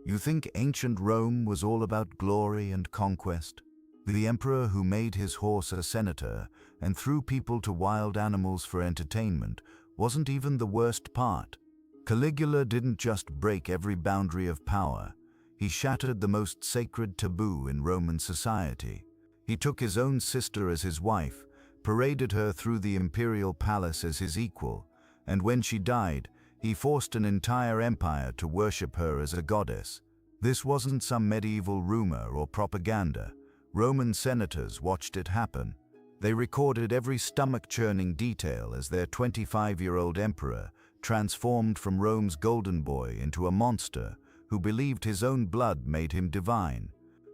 You think ancient Rome was all about glory and conquest? The emperor who made his horse a senator and threw people to wild animals for entertainment wasn't even the worst part. Caligula didn't just break every boundary of power. He shattered the most sacred taboo in Roman society. He took his own sister as his wife, paraded her through the imperial palace as his equal, and when she died, he forced an entire empire to worship her as a goddess. This wasn't some medieval rumor or propaganda. Roman senators watched it happen. They recorded every stomach-churning detail as their 25-year-old emperor transformed from Rome's golden boy into a monster who believed his own blood made him divine.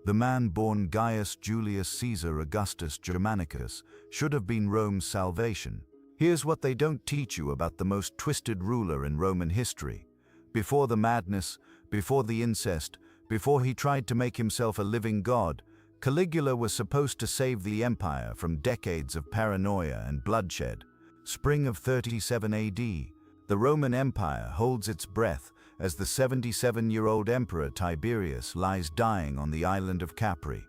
The man born Gaius Julius Caesar Augustus Germanicus should have been Rome's salvation. Here's what they don't teach you about the most twisted ruler in Roman history. Before the madness, before the incest, before he tried to make himself a living god, Caligula was supposed to save the empire from decades of paranoia and bloodshed. Spring of 37 AD, the Roman Empire holds its breath as the 77-year-old Emperor Tiberius lies dying on the island of Capri.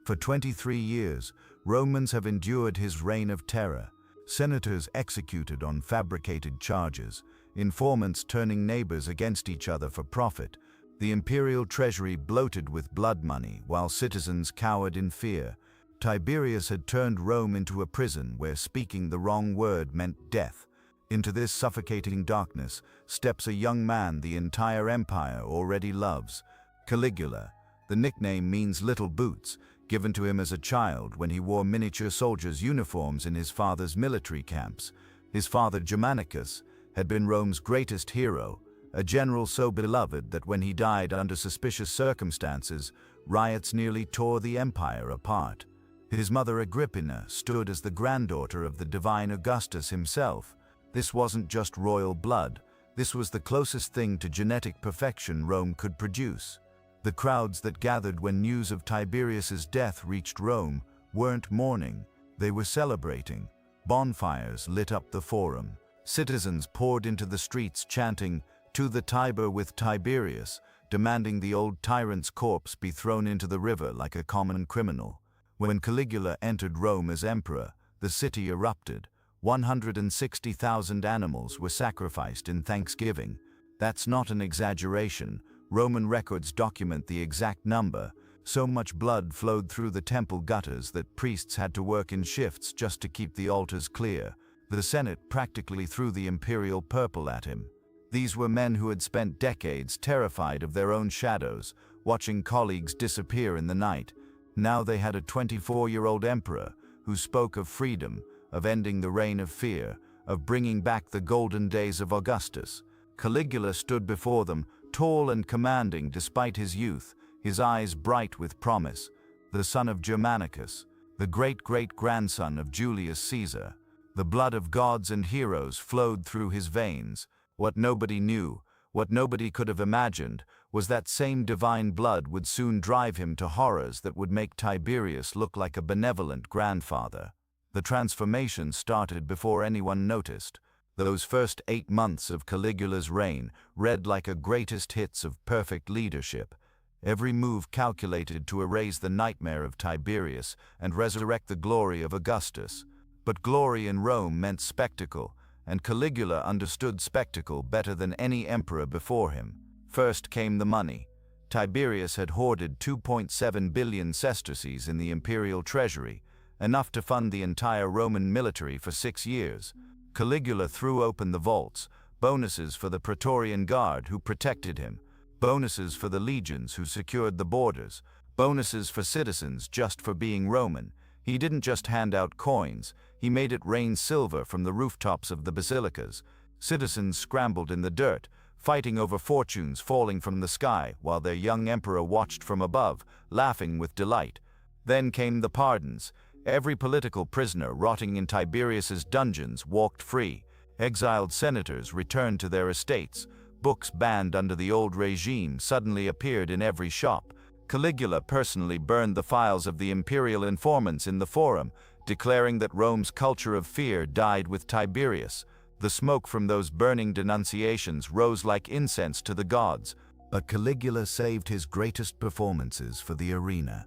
For 23 years, Romans have endured his reign of terror. Senators executed on fabricated charges, informants turning neighbors against each other for profit, the imperial treasury bloated with blood money while citizens cowered in fear. Tiberius had turned Rome into a prison where speaking the wrong word meant death. Into this suffocating darkness steps a young man the entire empire already loves, Caligula. The nickname means little boots, given to him as a child when he wore miniature soldiers' uniforms in his father's military camps. His father Germanicus had been Rome's greatest hero, a general so beloved that when he died under suspicious circumstances, riots nearly tore the empire apart. His mother Agrippina stood as the granddaughter of the divine Augustus himself. This wasn't just royal blood, this was the closest thing to genetic perfection Rome could produce. The crowds that gathered when news of Tiberius's death reached Rome weren't mourning, they were celebrating. Bonfires lit up the forum. Citizens poured into the streets chanting, "To the Tiber with Tiberius," demanding the old tyrant's corpse be thrown into the river like a common criminal. When Caligula entered Rome as emperor, the city erupted. 160,000 animals were sacrificed in thanksgiving. That's not an exaggeration. Roman records document the exact number. So much blood flowed through the temple gutters that priests had to work in shifts just to keep the altars clear. The Senate practically threw the imperial purple at him. These were men who had spent decades terrified of their own shadows, watching colleagues disappear in the night. Now they had a 24-year-old emperor who spoke of freedom, of ending the reign of fear, of bringing back the golden days of Augustus. Caligula stood before them, tall and commanding despite his youth, his eyes bright with promise. The son of Germanicus, the great-great-grandson of Julius Caesar. The blood of gods and heroes flowed through his veins. What nobody knew, what nobody could have imagined, was that same divine blood would soon drive him to horrors that would make Tiberius look like a benevolent grandfather. The transformation started before anyone noticed. Those first 8 months of Caligula's reign read like a greatest hits of perfect leadership. Every move calculated to erase the nightmare of Tiberius and resurrect the glory of Augustus. But glory in Rome meant spectacle, and Caligula understood spectacle better than any emperor before him. First came the money. Tiberius had hoarded 2.7 billion sesterces in the imperial treasury, enough to fund the entire Roman military for 6 years. Caligula threw open the vaults, bonuses for the Praetorian Guard who protected him, bonuses for the legions who secured the borders, bonuses for citizens just for being Roman. He didn't just hand out coins, he made it rain silver from the rooftops of the basilicas. Citizens scrambled in the dirt, fighting over fortunes falling from the sky while their young emperor watched from above, laughing with delight. Then came the pardons. Every political prisoner rotting in Tiberius's dungeons walked free. Exiled senators returned to their estates. Books banned under the old regime suddenly appeared in every shop. Caligula personally burned the files of the imperial informants in the Forum, declaring that Rome's culture of fear died with Tiberius. The smoke from those burning denunciations rose like incense to the gods. But Caligula saved his greatest performances for the arena.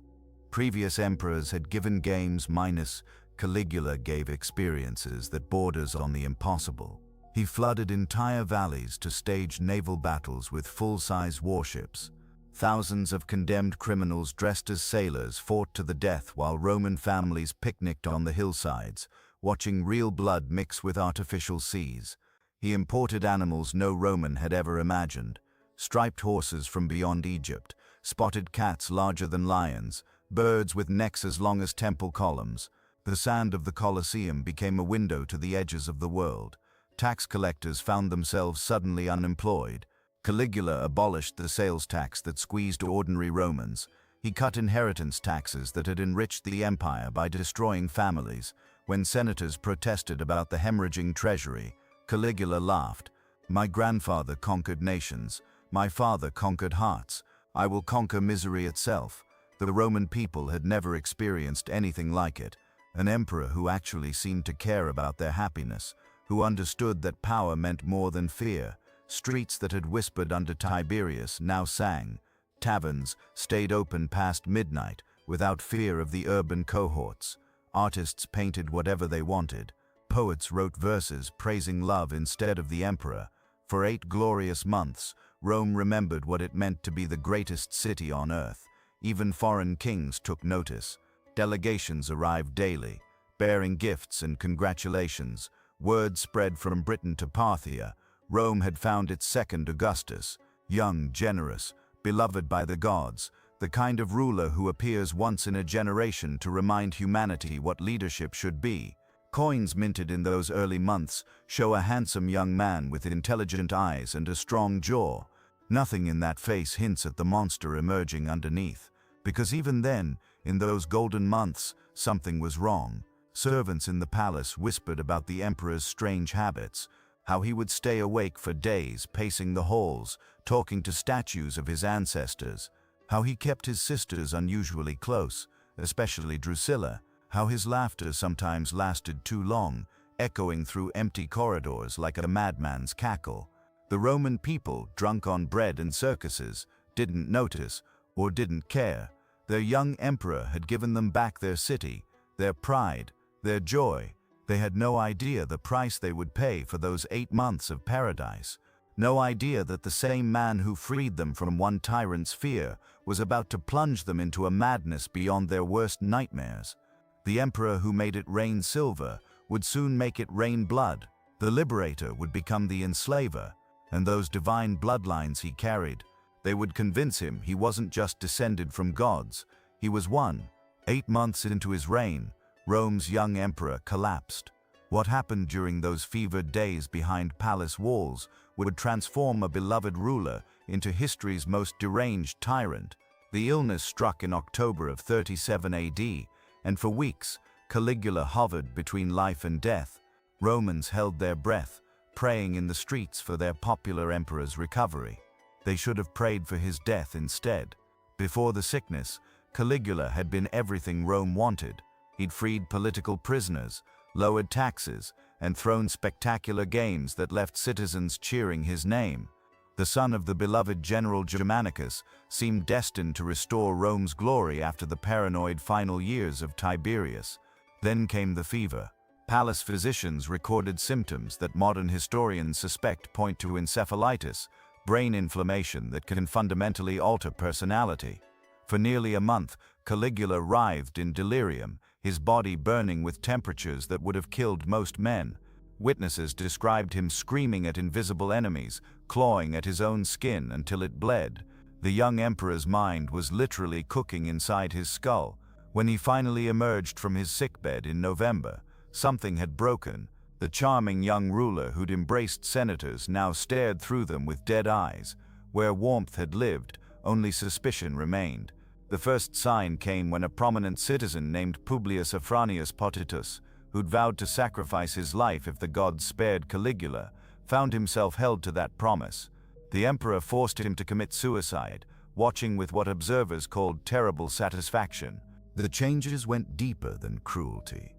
Previous emperors had given games minus, Caligula gave experiences that borders on the impossible. He flooded entire valleys to stage naval battles with full-size warships. Thousands of condemned criminals dressed as sailors fought to the death while Roman families picnicked on the hillsides, watching real blood mix with artificial seas. He imported animals no Roman had ever imagined: striped horses from beyond Egypt, spotted cats larger than lions, birds with necks as long as temple columns. The sand of the Colosseum became a window to the edges of the world. Tax collectors found themselves suddenly unemployed. Caligula abolished the sales tax that squeezed ordinary Romans. He cut inheritance taxes that had enriched the empire by destroying families. When senators protested about the hemorrhaging treasury, Caligula laughed. "My grandfather conquered nations. My father conquered hearts. I will conquer misery itself." The Roman people had never experienced anything like it. An emperor who actually seemed to care about their happiness, who understood that power meant more than fear. Streets that had whispered under Tiberius now sang. Taverns stayed open past midnight without fear of the urban cohorts. Artists painted whatever they wanted. Poets wrote verses praising love instead of the emperor. For 8 glorious months, Rome remembered what it meant to be the greatest city on earth. Even foreign kings took notice. Delegations arrived daily, bearing gifts and congratulations. Word spread from Britain to Parthia. Rome had found its second Augustus, young, generous, beloved by the gods, the kind of ruler who appears once in a generation to remind humanity what leadership should be. Coins minted in those early months show a handsome young man with intelligent eyes and a strong jaw. Nothing in that face hints at the monster emerging underneath, because even then, in those golden months, something was wrong. Servants in the palace whispered about the emperor's strange habits, how he would stay awake for days pacing the halls, talking to statues of his ancestors, how he kept his sisters unusually close, especially Drusilla, how his laughter sometimes lasted too long, echoing through empty corridors like a madman's cackle. The Roman people, drunk on bread and circuses, didn't notice or didn't care. Their young emperor had given them back their city, their pride, their joy. They had no idea the price they would pay for those 8 months of paradise. No idea that the same man who freed them from one tyrant's fear was about to plunge them into a madness beyond their worst nightmares. The emperor who made it rain silver would soon make it rain blood. The liberator would become the enslaver, and those divine bloodlines he carried, they would convince him he wasn't just descended from gods, he was one. 8 months into his reign, Rome's young emperor collapsed. What happened during those fevered days behind palace walls would transform a beloved ruler into history's most deranged tyrant. The illness struck in October of 37 AD, and for weeks, Caligula hovered between life and death. Romans held their breath, praying in the streets for their popular emperor's recovery. They should have prayed for his death instead. Before the sickness, Caligula had been everything Rome wanted. He'd freed political prisoners, lowered taxes, and thrown spectacular games that left citizens cheering his name. The son of the beloved General Germanicus seemed destined to restore Rome's glory after the paranoid final years of Tiberius. Then came the fever. Palace physicians recorded symptoms that modern historians suspect point to encephalitis, brain inflammation that can fundamentally alter personality. For nearly a month, Caligula writhed in delirium, his body burning with temperatures that would have killed most men. Witnesses described him screaming at invisible enemies, clawing at his own skin until it bled. The young emperor's mind was literally cooking inside his skull. When he finally emerged from his sickbed in November, something had broken. The charming young ruler who'd embraced senators now stared through them with dead eyes. Where warmth had lived, only suspicion remained. The first sign came when a prominent citizen named Publius Afranius Potitus, who'd vowed to sacrifice his life if the gods spared Caligula, found himself held to that promise. The emperor forced him to commit suicide, watching with what observers called terrible satisfaction. The changes went deeper than cruelty.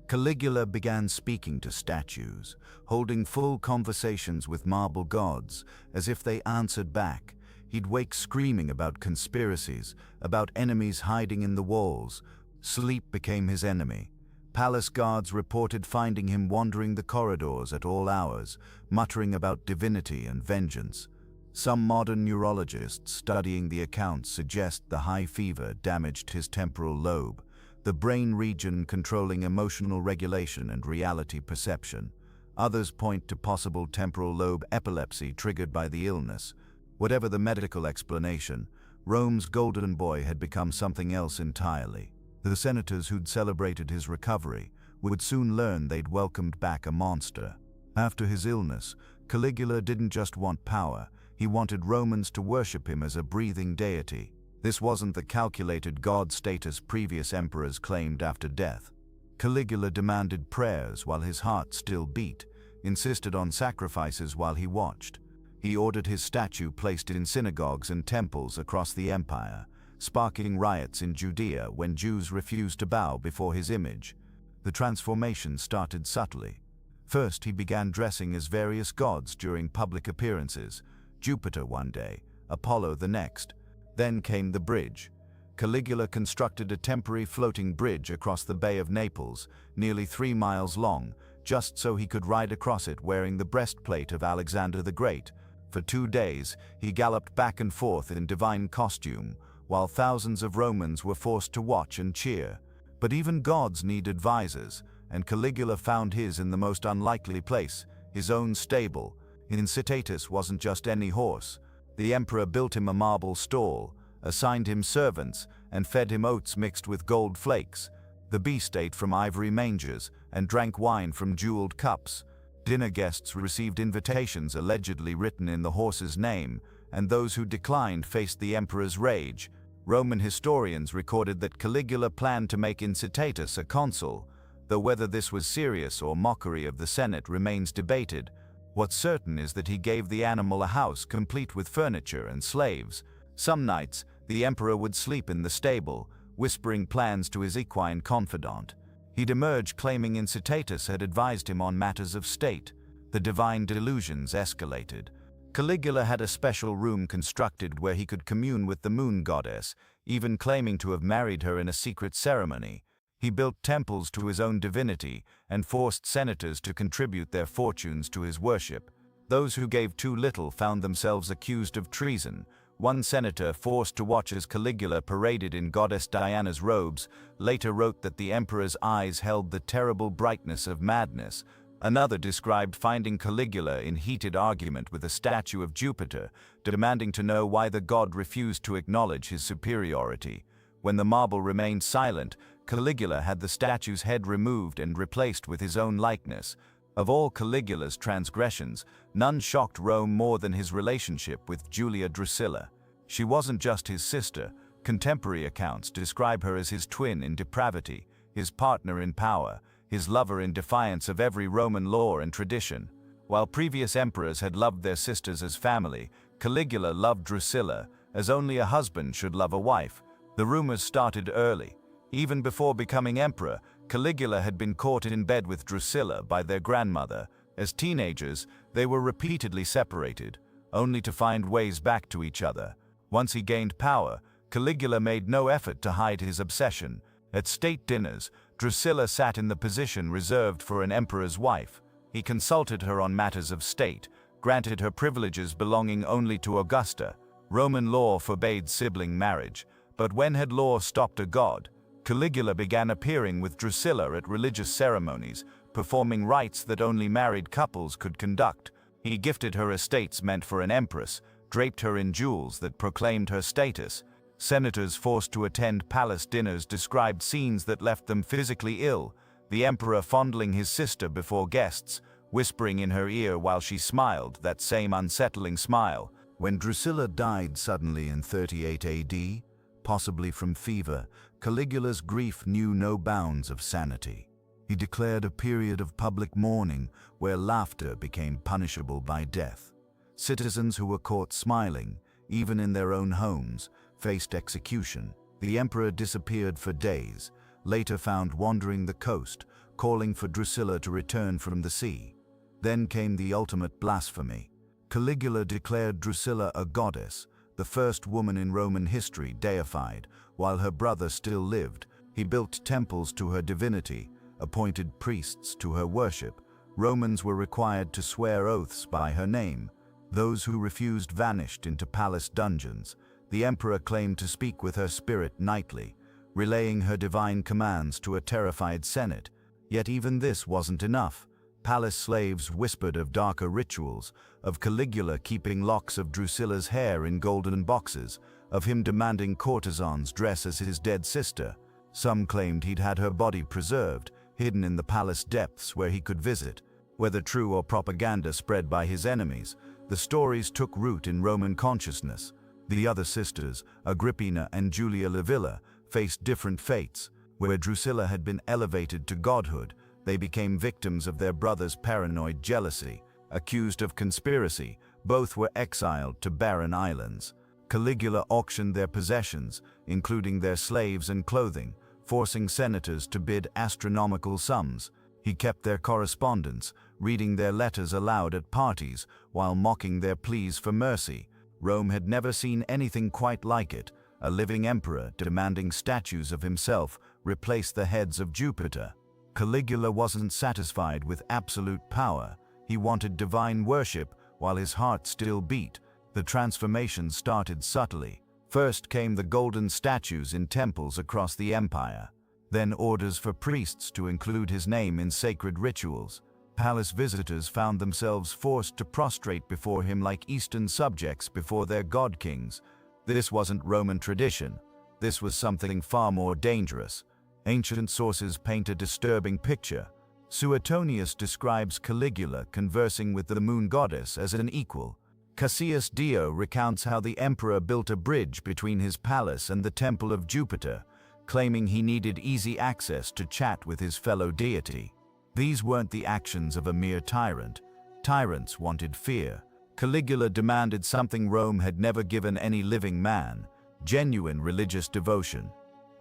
Caligula began speaking to statues, holding full conversations with marble gods, as if they answered back. He'd wake screaming about conspiracies, about enemies hiding in the walls. Sleep became his enemy. Palace guards reported finding him wandering the corridors at all hours, muttering about divinity and vengeance. Some modern neurologists studying the accounts suggest the high fever damaged his temporal lobe, the brain region controlling emotional regulation and reality perception. Others point to possible temporal lobe epilepsy triggered by the illness. Whatever the medical explanation, Rome's golden boy had become something else entirely. The senators who'd celebrated his recovery would soon learn they'd welcomed back a monster. After his illness, Caligula didn't just want power, he wanted Romans to worship him as a breathing deity. This wasn't the calculated god status previous emperors claimed after death. Caligula demanded prayers while his heart still beat, insisted on sacrifices while he watched. He ordered his statue placed in synagogues and temples across the empire, sparking riots in Judea when Jews refused to bow before his image. The transformation started subtly. First, he began dressing as various gods during public appearances, Jupiter one day, Apollo the next. Then came the bridge. Caligula constructed a temporary floating bridge across the Bay of Naples, nearly 3 miles long, just so he could ride across it wearing the breastplate of Alexander the Great. For 2 days, he galloped back and forth in divine costume, while thousands of Romans were forced to watch and cheer. But even gods need advisors, and Caligula found his in the most unlikely place, his own stable. Incitatus wasn't just any horse. The emperor built him a marble stall, assigned him servants, and fed him oats mixed with gold flakes. The beast ate from ivory mangers and drank wine from jeweled cups. Dinner guests received invitations allegedly written in the horse's name, and those who declined faced the emperor's rage. Roman historians recorded that Caligula planned to make Incitatus a consul, though whether this was serious or mockery of the Senate remains debated. What's certain is that he gave the animal a house complete with furniture and slaves. Some nights, the emperor would sleep in the stable, whispering plans to his equine confidant. He'd emerge claiming Incitatus had advised him on matters of state. The divine delusions escalated. Caligula had a special room constructed where he could commune with the moon goddess, even claiming to have married her in a secret ceremony. He built temples to his own divinity and forced senators to contribute their fortunes to his worship. Those who gave too little found themselves accused of treason. One senator, forced to watch as Caligula paraded in goddess Diana's robes, later wrote that the emperor's eyes held the terrible brightness of madness. Another described finding Caligula in heated argument with a statue of Jupiter, demanding to know why the god refused to acknowledge his superiority. When the marble remained silent, Caligula had the statue's head removed and replaced with his own likeness. Of all Caligula's transgressions, none shocked Rome more than his relationship with Julia Drusilla. She wasn't just his sister. Contemporary accounts describe her as his twin in depravity, his partner in power, his lover in defiance of every Roman law and tradition. While previous emperors had loved their sisters as family, Caligula loved Drusilla as only a husband should love a wife. The rumors started early. Even before becoming emperor, Caligula had been caught in bed with Drusilla by their grandmother. As teenagers, they were repeatedly separated, only to find ways back to each other. Once he gained power, Caligula made no effort to hide his obsession. At state dinners, Drusilla sat in the position reserved for an emperor's wife. He consulted her on matters of state, granted her privileges belonging only to Augusta. Roman law forbade sibling marriage, but when had law stopped a god? Caligula began appearing with Drusilla at religious ceremonies, performing rites that only married couples could conduct. He gifted her estates meant for an empress, draped her in jewels that proclaimed her status. Senators forced to attend palace dinners described scenes that left them physically ill, the emperor fondling his sister before guests, whispering in her ear while she smiled, that same unsettling smile. When Drusilla died suddenly in 38 AD, possibly from fever, Caligula's grief knew no bounds of sanity. He declared a period of public mourning where laughter became punishable by death. Citizens who were caught smiling, even in their own homes, faced execution. The emperor disappeared for days, later found wandering the coast, calling for Drusilla to return from the sea. Then came the ultimate blasphemy. Caligula declared Drusilla a goddess, the first woman in Roman history deified, while her brother still lived. He built temples to her divinity, appointed priests to her worship. Romans were required to swear oaths by her name. Those who refused vanished into palace dungeons. The emperor claimed to speak with her spirit nightly, relaying her divine commands to a terrified senate. Yet even this wasn't enough. Palace slaves whispered of darker rituals, of Caligula keeping locks of Drusilla's hair in golden boxes, of him demanding courtesans dress as his dead sister. Some claimed he'd had her body preserved, hidden in the palace depths where he could visit. Whether true or propaganda spread by his enemies, the stories took root in Roman consciousness. The other sisters, Agrippina and Julia Livilla, faced different fates. Where Drusilla had been elevated to godhood, they became victims of their brother's paranoid jealousy. Accused of conspiracy, both were exiled to barren islands. Caligula auctioned their possessions, including their slaves and clothing, forcing senators to bid astronomical sums. He kept their correspondence, reading their letters aloud at parties while mocking their pleas for mercy. Rome had never seen anything quite like it. A living emperor demanding statues of himself replace the heads of Jupiter. Caligula wasn't satisfied with absolute power. He wanted divine worship while his heart still beat. The transformation started subtly. First came the golden statues in temples across the empire. Then orders for priests to include his name in sacred rituals. Palace visitors found themselves forced to prostrate before him like Eastern subjects before their god-kings. This wasn't Roman tradition. This was something far more dangerous. Ancient sources paint a disturbing picture. Suetonius describes Caligula conversing with the moon goddess as an equal. Cassius Dio recounts how the emperor built a bridge between his palace and the temple of Jupiter, claiming he needed easy access to chat with his fellow deity. These weren't the actions of a mere tyrant. Tyrants wanted fear. Caligula demanded something Rome had never given any living man: genuine religious devotion.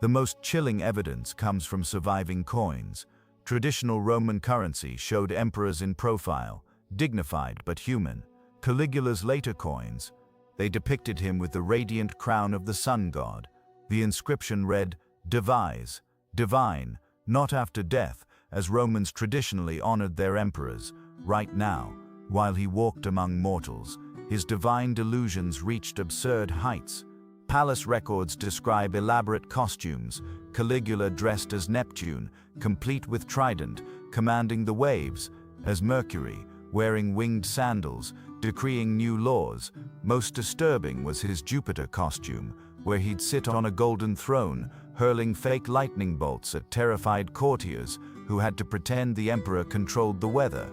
The most chilling evidence comes from surviving coins. Traditional Roman currency showed emperors in profile, dignified but human. Caligula's later coins, they depicted him with the radiant crown of the sun god. The inscription read, "Devise, divine, not after death," as Romans traditionally honored their emperors. Right now, while he walked among mortals, his divine delusions reached absurd heights. Palace records describe elaborate costumes, Caligula dressed as Neptune, complete with trident, commanding the waves, as Mercury, wearing winged sandals, decreeing new laws. Most disturbing was his Jupiter costume, where he'd sit on a golden throne, hurling fake lightning bolts at terrified courtiers who had to pretend the emperor controlled the weather.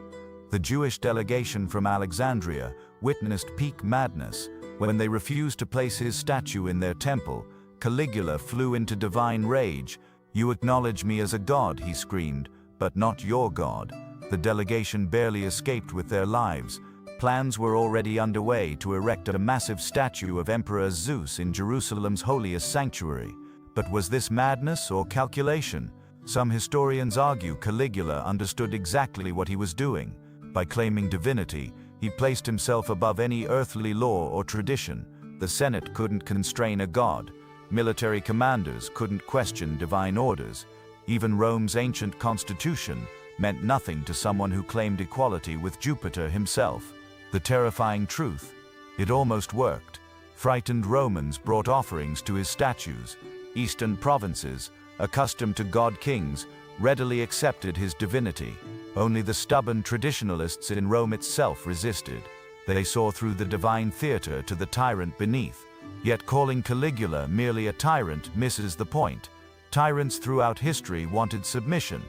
The Jewish delegation from Alexandria witnessed peak madness. When they refused to place his statue in their temple, Caligula flew into divine rage. "You acknowledge me as a god," he screamed, "but not your god." The delegation barely escaped with their lives. Plans were already underway to erect a massive statue of Emperor Zeus in Jerusalem's holiest sanctuary. But was this madness or calculation? Some historians argue Caligula understood exactly what he was doing. By claiming divinity, he placed himself above any earthly law or tradition. The Senate couldn't constrain a god. Military commanders couldn't question divine orders. Even Rome's ancient constitution meant nothing to someone who claimed equality with Jupiter himself. The terrifying truth: it almost worked. Frightened Romans brought offerings to his statues. Eastern provinces, accustomed to god-kings, readily accepted his divinity. Only the stubborn traditionalists in Rome itself resisted. They saw through the divine theater to the tyrant beneath. Yet calling Caligula merely a tyrant misses the point. Tyrants throughout history wanted submission.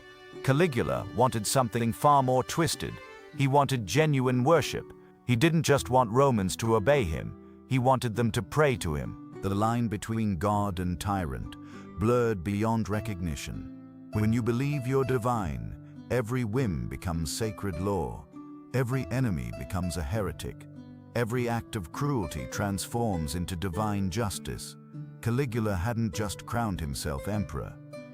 Caligula wanted something far more twisted. He wanted genuine worship. He didn't just want Romans to obey him, he wanted them to pray to him. The line between God and tyrant blurred beyond recognition. When you believe you're divine, every whim becomes sacred law. Every enemy becomes a heretic. Every act of cruelty transforms into divine justice. Caligula hadn't just crowned himself emperor.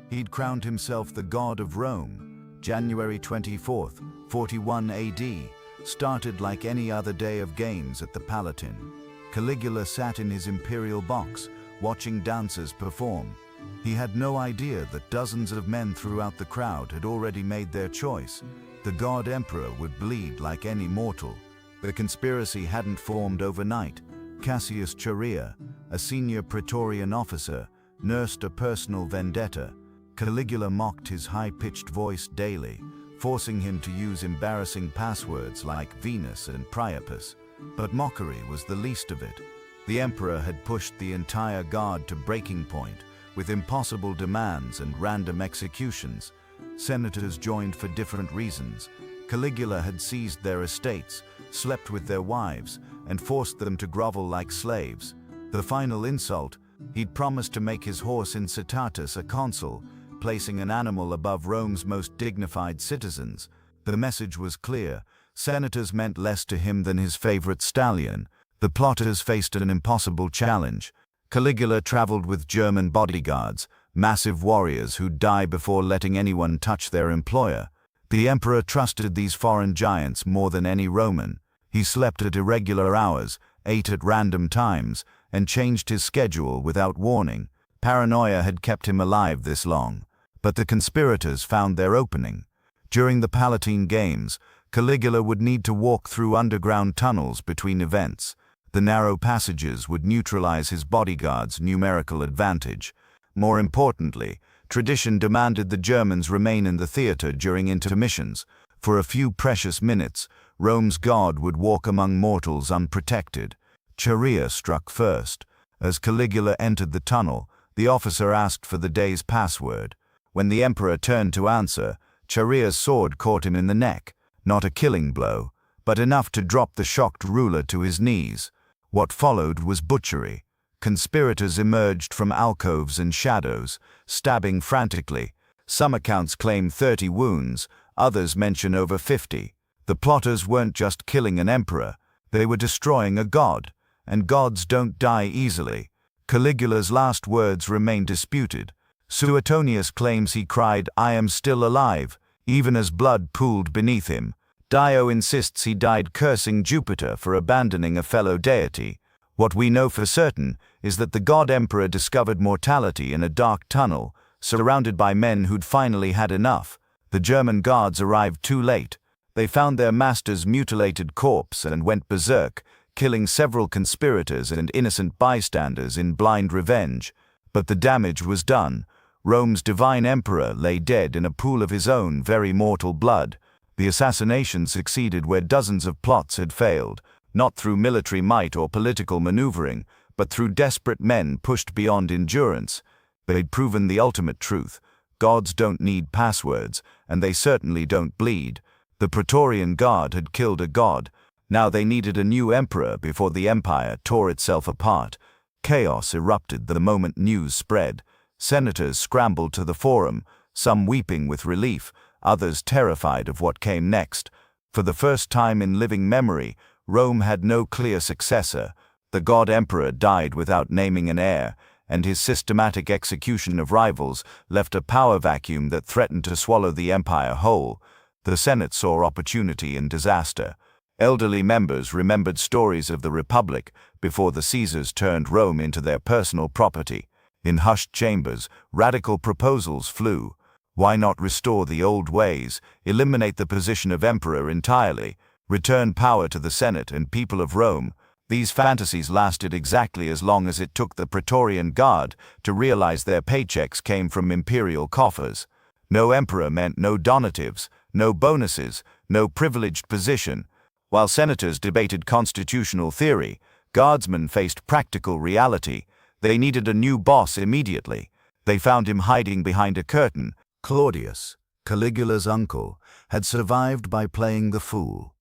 He'd crowned himself the god of Rome. January 24th, 41 AD, started like any other day of games at the Palatine. Caligula sat in his imperial box, watching dancers perform. He had no idea that dozens of men throughout the crowd had already made their choice. The god emperor would bleed like any mortal. The conspiracy hadn't formed overnight. Cassius Chaerea, a senior Praetorian officer, nursed a personal vendetta. Caligula mocked his high-pitched voice daily, forcing him to use embarrassing passwords like Venus and Priapus. But mockery was the least of it. The emperor had pushed the entire guard to breaking point, with impossible demands and random executions. Senators joined for different reasons. Caligula had seized their estates, slept with their wives, and forced them to grovel like slaves. The final insult: he'd promised to make his horse Incitatus a consul, placing an animal above Rome's most dignified citizens. The message was clear. Senators meant less to him than his favorite stallion. The plotters faced an impossible challenge. Caligula traveled with German bodyguards, massive warriors who'd die before letting anyone touch their employer. The emperor trusted these foreign giants more than any Roman. He slept at irregular hours, ate at random times, and changed his schedule without warning. Paranoia had kept him alive this long. But the conspirators found their opening. During the Palatine Games, Caligula would need to walk through underground tunnels between events. The narrow passages would neutralize his bodyguards' numerical advantage. More importantly, tradition demanded the Germans remain in the theater during intermissions. For a few precious minutes, Rome's god would walk among mortals unprotected. Chaerea struck first. As Caligula entered the tunnel, the officer asked for the day's password. When the emperor turned to answer, Chaerea's sword caught him in the neck. Not a killing blow, but enough to drop the shocked ruler to his knees. What followed was butchery. Conspirators emerged from alcoves and shadows, stabbing frantically. Some accounts claim 30 wounds, others mention over 50. The plotters weren't just killing an emperor, they were destroying a god, and gods don't die easily. Caligula's last words remain disputed. Suetonius claims he cried, "I am still alive," even as blood pooled beneath him. Dio insists he died cursing Jupiter for abandoning a fellow deity. What we know for certain is that the god emperor discovered mortality in a dark tunnel, surrounded by men who'd finally had enough. The German guards arrived too late. They found their master's mutilated corpse and went berserk, killing several conspirators and innocent bystanders in blind revenge. But the damage was done. Rome's divine emperor lay dead in a pool of his own very mortal blood. The assassination succeeded where dozens of plots had failed, not through military might or political maneuvering, but through desperate men pushed beyond endurance. They'd proven the ultimate truth. Gods don't need passwords, and they certainly don't bleed. The Praetorian Guard had killed a god. Now they needed a new emperor before the empire tore itself apart. Chaos erupted the moment news spread. Senators scrambled to the forum, some weeping with relief, others terrified of what came next. For the first time in living memory, Rome had no clear successor. The god emperor died without naming an heir, and his systematic execution of rivals left a power vacuum that threatened to swallow the empire whole. The Senate saw opportunity in disaster. Elderly members remembered stories of the Republic before the Caesars turned Rome into their personal property. In hushed chambers, radical proposals flew. Why not restore the old ways, eliminate the position of emperor entirely, return power to the Senate and people of Rome? These fantasies lasted exactly as long as it took the Praetorian Guard to realize their paychecks came from imperial coffers. No emperor meant no donatives, no bonuses, no privileged position. While senators debated constitutional theory, guardsmen faced practical reality. They needed a new boss immediately. They found him hiding behind a curtain. Claudius, Caligula's uncle, had survived by playing the fool.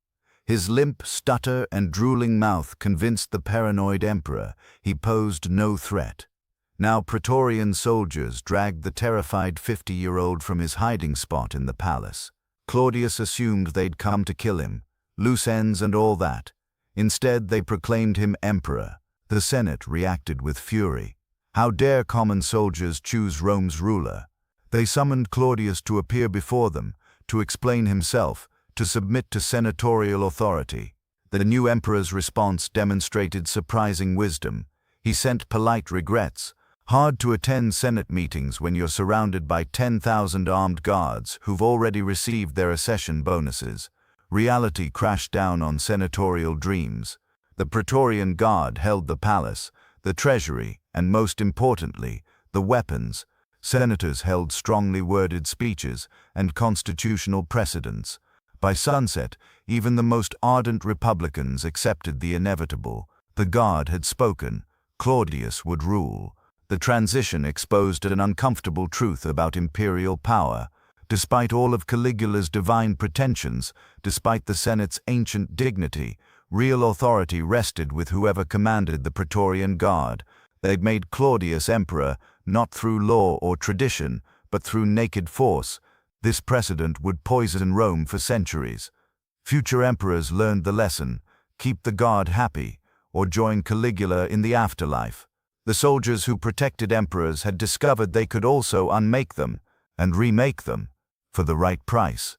His limp stutter and drooling mouth convinced the paranoid emperor he posed no threat. Now Praetorian soldiers dragged the terrified 50-year-old from his hiding spot in the palace. Claudius assumed they'd come to kill him, loose ends and all that. Instead, they proclaimed him emperor. The Senate reacted with fury. How dare common soldiers choose Rome's ruler? They summoned Claudius to appear before them, to explain himself, to submit to senatorial authority. The new emperor's response demonstrated surprising wisdom. He sent polite regrets. Hard to attend Senate meetings when you're surrounded by 10,000 armed guards who've already received their accession bonuses. Reality crashed down on senatorial dreams. The Praetorian Guard held the palace, the treasury, and most importantly, the weapons. Senators held strongly worded speeches and constitutional precedents. By sunset, even the most ardent Republicans accepted the inevitable. The Guard had spoken. Claudius would rule. The transition exposed an uncomfortable truth about imperial power. Despite all of Caligula's divine pretensions, despite the Senate's ancient dignity, real authority rested with whoever commanded the Praetorian Guard. They'd made Claudius emperor, not through law or tradition, but through naked force. This precedent would poison Rome for centuries. Future emperors learned the lesson: keep the Guard happy, or join Caligula in the afterlife. The soldiers who protected emperors had discovered they could also unmake them, and remake them, for the right price.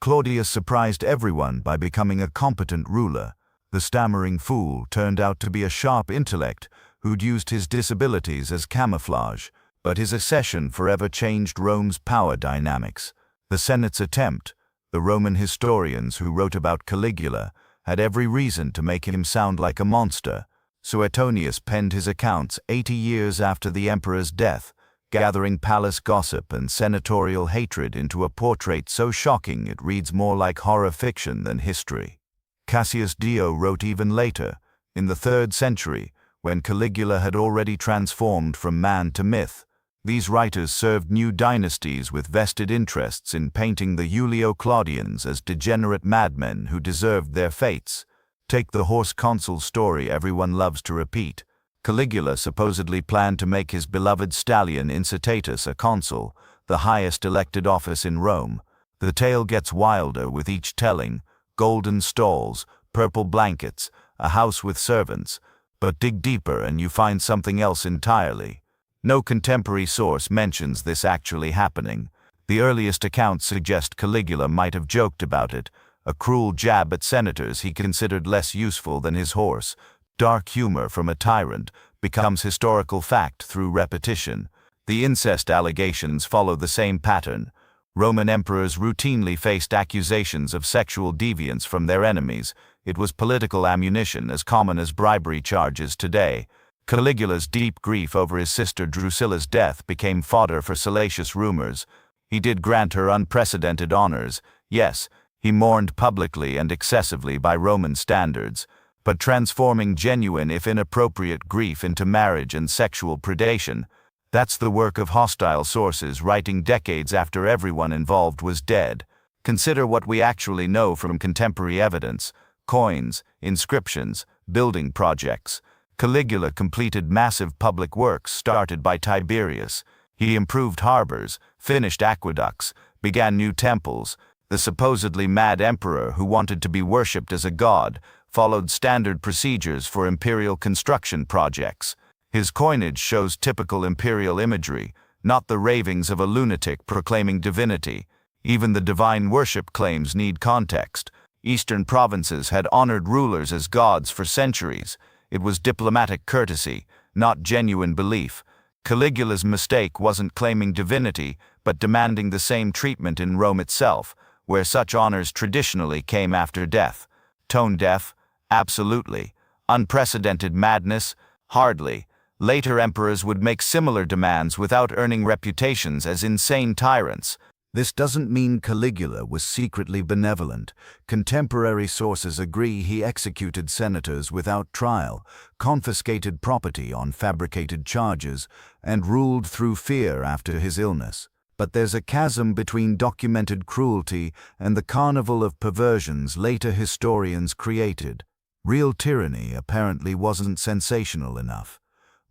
Claudius surprised everyone by becoming a competent ruler. The stammering fool turned out to be a sharp intellect who'd used his disabilities as camouflage, but his accession forever changed Rome's power dynamics. The Senate's attempt, the Roman historians who wrote about Caligula, had every reason to make him sound like a monster. Suetonius penned his accounts 80 years after the emperor's death, gathering palace gossip and senatorial hatred into a portrait so shocking it reads more like horror fiction than history. Cassius Dio wrote even later, in the 3rd century, when Caligula had already transformed from man to myth. These writers served new dynasties with vested interests in painting the Julio-Claudians as degenerate madmen who deserved their fates. Take the horse consul story everyone loves to repeat. Caligula supposedly planned to make his beloved stallion Incitatus a consul, the highest elected office in Rome. The tale gets wilder with each telling: golden stalls, purple blankets, a house with servants. But dig deeper and you find something else entirely. No contemporary source mentions this actually happening. The earliest accounts suggest Caligula might have joked about it, a cruel jab at senators he considered less useful than his horse. Dark humor from a tyrant becomes historical fact through repetition. The incest allegations follow the same pattern. Roman emperors routinely faced accusations of sexual deviance from their enemies. It was political ammunition as common as bribery charges today. Caligula's deep grief over his sister Drusilla's death became fodder for salacious rumors. He did grant her unprecedented honors. Yes, he mourned publicly and excessively by Roman standards, but transforming genuine if inappropriate grief into marriage and sexual predation, that's the work of hostile sources writing decades after everyone involved was dead. Consider what we actually know from contemporary evidence: coins, inscriptions, building projects. Caligula completed massive public works started by Tiberius. He improved harbors, finished aqueducts, began new temples. The supposedly mad emperor who wanted to be worshipped as a god followed standard procedures for imperial construction projects. His coinage shows typical imperial imagery, not the ravings of a lunatic proclaiming divinity. Even the divine worship claims need context. Eastern provinces had honored rulers as gods for centuries. It was diplomatic courtesy, not genuine belief. Caligula's mistake wasn't claiming divinity, but demanding the same treatment in Rome itself, where such honors traditionally came after death. Tone deaf? Absolutely. Unprecedented madness? Hardly. Later emperors would make similar demands without earning reputations as insane tyrants. This doesn't mean Caligula was secretly benevolent. Contemporary sources agree he executed senators without trial, confiscated property on fabricated charges, and ruled through fear after his illness. But there's a chasm between documented cruelty and the carnival of perversions later historians created. Real tyranny apparently wasn't sensational enough.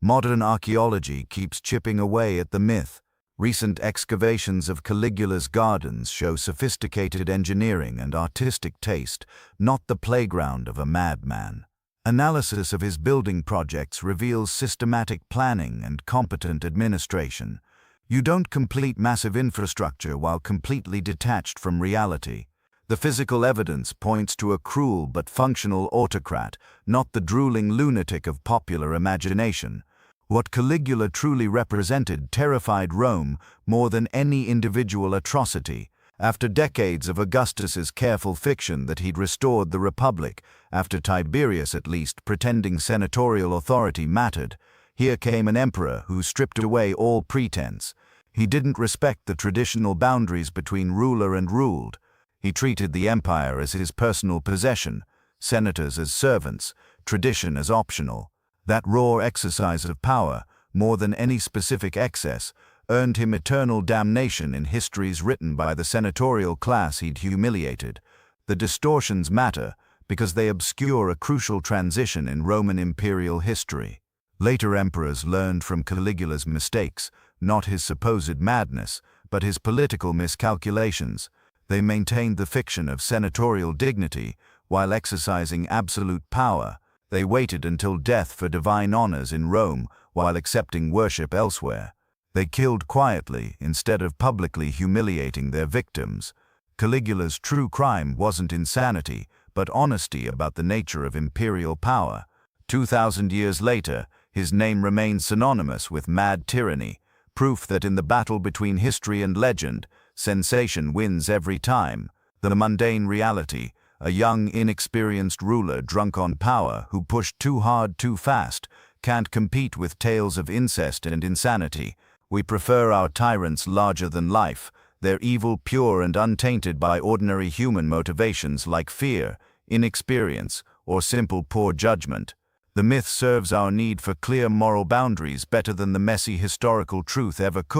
Modern archaeology keeps chipping away at the myth. Recent excavations of Caligula's gardens show sophisticated engineering and artistic taste, not the playground of a madman. Analysis of his building projects reveals systematic planning and competent administration. You don't complete massive infrastructure while completely detached from reality. The physical evidence points to a cruel but functional autocrat, not the drooling lunatic of popular imagination. What Caligula truly represented terrified Rome more than any individual atrocity. After decades of Augustus's careful fiction that he'd restored the Republic, after Tiberius at least pretending senatorial authority mattered, here came an emperor who stripped away all pretense. He didn't respect the traditional boundaries between ruler and ruled. He treated the empire as his personal possession, senators as servants, tradition as optional. That raw exercise of power, more than any specific excess, earned him eternal damnation in histories written by the senatorial class he'd humiliated. The distortions matter because they obscure a crucial transition in Roman imperial history. Later emperors learned from Caligula's mistakes, not his supposed madness, but his political miscalculations. They maintained the fiction of senatorial dignity while exercising absolute power. They waited until death for divine honors in Rome while accepting worship elsewhere. They killed quietly instead of publicly humiliating their victims. Caligula's true crime wasn't insanity, but honesty about the nature of imperial power. 2,000 years later, his name remains synonymous with mad tyranny, proof that in the battle between history and legend, sensation wins every time. The mundane reality, a young, inexperienced ruler drunk on power who pushed too hard too fast, can't compete with tales of incest and insanity. We prefer our tyrants larger than life, their evil pure and untainted by ordinary human motivations like fear, inexperience, or simple poor judgment. The myth serves our need for clear moral boundaries better than the messy historical truth ever could.